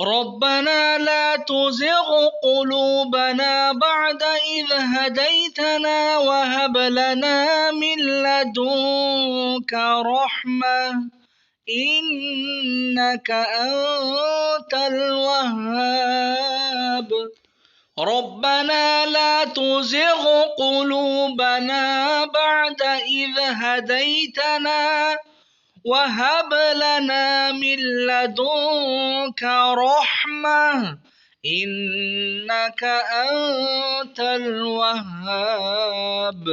ربنا لا تزغ قلوبنا بعد إذ هديتنا وهب لنا من لدنك رحمة إنك أنت الوهاب. ربنا لا تزغ قلوبنا بعد إذ هديتنا وهب لنا من لدنك رحمة إنك أنت الوهاب.